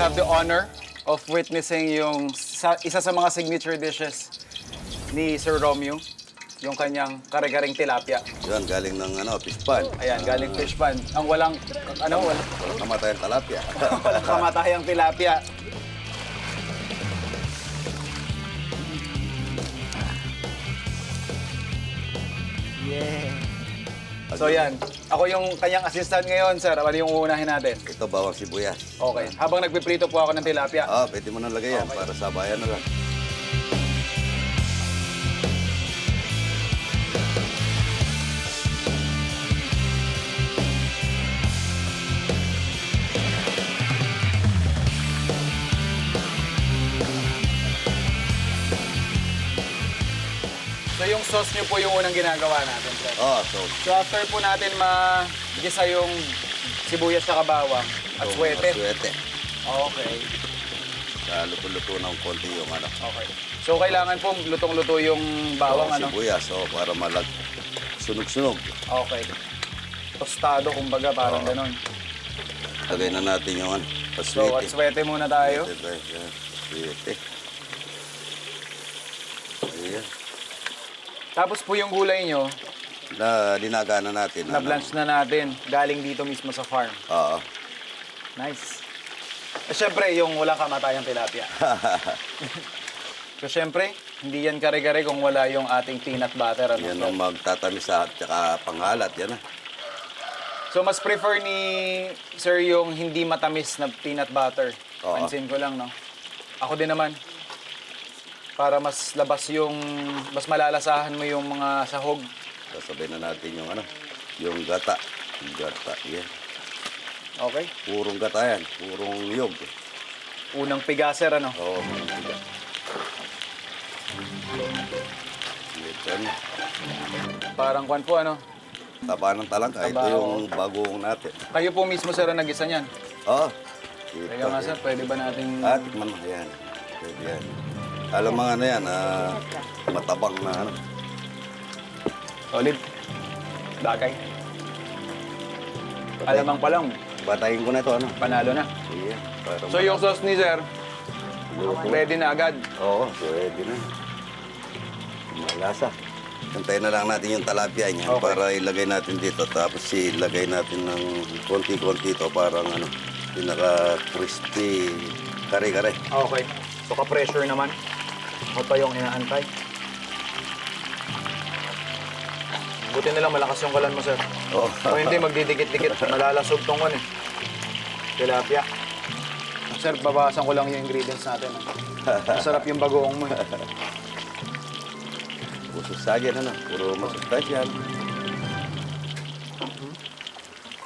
have the honor of witnessing yung isa sa mga signature dishes ni Sir Romeo, yung kanyang kare-karing tilapia. Yan, galing ng fish pan. Ayan, galing fish pan. Ang walang Walang kamatayang talapia. walang kamatayang tilapia. Yeah. So yan, ako yung kanyang assistant ngayon, sir. Ano yung uunahin natin? Ito, bawang sibuyas. Okay. Habang nagpiprito po ako ng tilapia. Pwede mo nang lagay yan para sabayan na lang. So yung sauce nyo po yung unang ginagawa natin, sir. So, So after po natin magisa yung sibuyas sa bawang at suwete. Suwete. Okay. Luto-luto ng konti yung Okay. So kailangan po lutong-luto yung bawang, sibuyas, para sunog-sunog. Okay. Tostado, kumbaga, parang ganon. Lagay na natin yung So at paswete. suwete muna tayo. Suwete. Ayan. Tapos po yung gulay nyo, Na dinaga na natin. na-blanch na natin. Galing dito mismo sa farm. Oo. Nice. Siyempre, yung walang kamatayang tilapia. So siyempre, hindi yan kare-kare kung wala yung ating peanut butter. Yan ang magtatamis at saka panghalat. Yan na. So mas prefer ni Sir yung hindi matamis na peanut butter. Oo. Pansin ko lang, no? Ako din naman. Para mas labas yung, mas malalasahan mo yung mga sahog. Sasabay na natin yung gata. Yung gata, yan. Okay? Purong gata yan. Purong niyog. Unang pigaser, ano? Oo. Yan. Parang kwan po, ano? Taba ng talangka. Ito Taba, yung bagong natin. Kayo po mismo, sir, ang nag-isa niyan. Oo. Teka nga, sir, pwede ba natin... Tikman mo. Yan. Pwede yan. Alam mga yan, matabang na Solid. Bagay. Alamang pa lang, Batayin ko na ito, panalo na. Iya. So yung sauce ni sir, ready na agad. Oo, pwede na. Malasa. Hintayin na lang natin yung talapia niya para ilagay natin dito. Tapos ilagay natin ng konti-konti ito parang pinaka-crispy kare-kare. Okay. So ka-pressure naman. Ako pa yung inaantay. Buti na lang malakas yung kalan mo, sir. Oo. O hindi, magdidikit-dikit. Malalasog tong one, eh. Tilapia. Sir, babawasan ko lang yung ingredients natin. Masarap yung bagoong mo. Ususagyan puro masustansyan.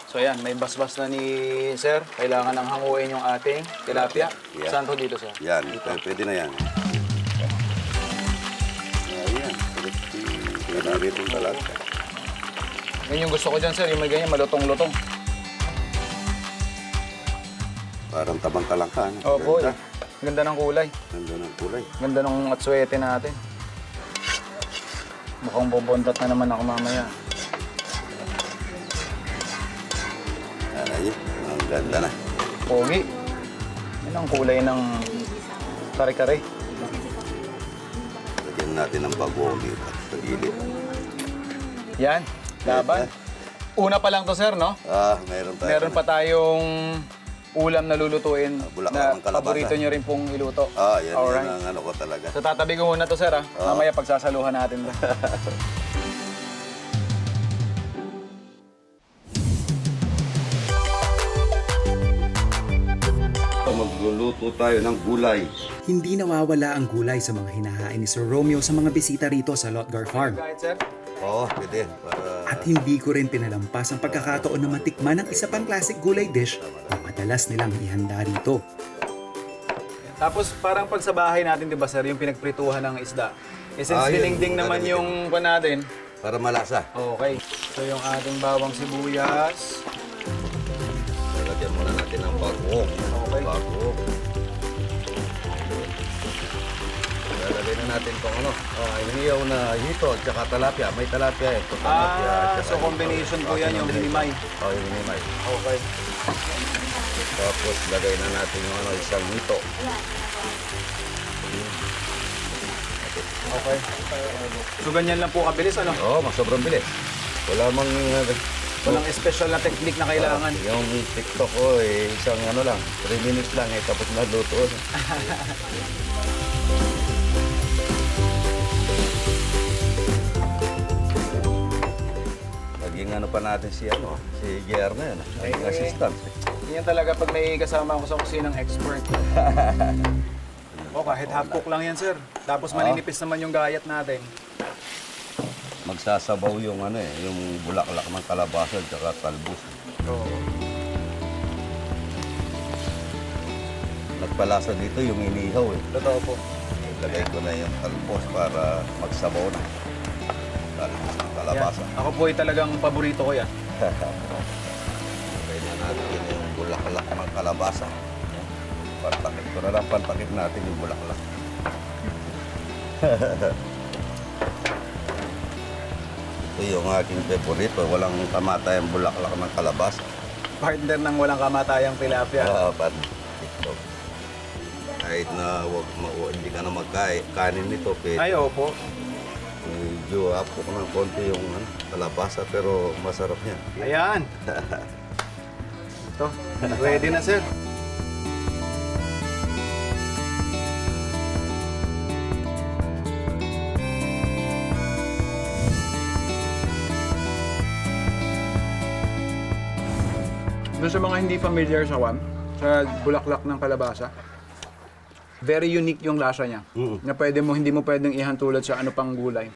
So yan, may basbas na ni sir. Kailangan nang hanguin yung ating tilapia. Yeah. Saan to dito, sir? Yan, pwede na yan. Ayan, pwede na rin talaga. Yan yung gusto ko dyan, sir. Yung may ganyan, malutong-lutong. Parang tabang talangka. Opo, Ganda. Ganda ng kulay. Ganda ng kulay. Ganda ng atswete natin. Mukhang bobondat na naman ako mamaya. Ayun, ang ganda na. Pogi. Yan ang kulay ng kare-kare. Lagyan natin ng bagoong dito sa gilid. Yan, laban. Una pa lang to, sir, no? Meron tayo. Meron pa tayong ulam na lulutuin bulaklak na ng kalabasa. paborito nyo rin pong iluto. Yan Alright. ang ko talaga. So tatabi ko muna to, sir, ha? Mamaya pagsasaluhan natin to. Magluluto tayo ng gulay. Hindi nawawala ang gulay sa mga hinahain ni Sir Romeo sa mga bisita rito sa Lotgar Farm. Kahit, sir? Oo, pwede. At hindi ko rin pinalampas ang pagkakataon na matikman ng isa pang classic gulay dish na madalas nilang ihanda rito. Tapos parang pag sa bahay natin, di ba, sir, yung pinagprituhan ng isda. Eh, since Yun, dinengding naman gagamitin. yung pa natin. Para malasa. Okay. So yung ating bawang sibuyas. Lagyan muna natin ng bagoong. Okay. Bagoong. Lalagay na natin itong hiniyaw na hito at saka talapia. May talapia ito. So combination po yan, yung hinimay. Yung hinimay. Okay. Tapos lagay na natin yung isang hito. Okay. So ganyan lang po kabilis, ano? Oo, sobrang bilis. Wala mang Walang special na technique na kailangan. yung TikTok ko isang 3 minutes lang tapos naluto. Naging pa natin si JR na yun, ang assistant. Yan talaga pag may kasama ako sa kusinang expert. O kahit half cook lang yan, sir. Tapos maninipis naman yung gayat natin. Magsasabaw yung yung bulaklak ng kalabasa at saka talbos. Oo. Nagpalasa dito yung inihaw Totoo po. Lagay ko na yung talbos para magsabaw na. Talbos ng kalabasa. Yan. Ako po ay talagang paborito ko yan. Lagay na natin yung bulaklak ng kalabasa. Pantakip ko na lang, pantakip natin yung bulaklak. Ito yung aking favorito. Walang kamatayang bulaklak ng kalabasa. Partner ng walang kamatayang tilapia. Ito. Kahit na hindi ka na magkain nito, Ay, opo. medyo hapok ng konti yung kalabasa, pero masarap yan. Ayan. Ito. Ready na, sir. Doon sa mga hindi familiar sa bulaklak ng kalabasa, very unique yung lasa niya. Na hindi mo pwedeng ihantulad sa ano pang gulay.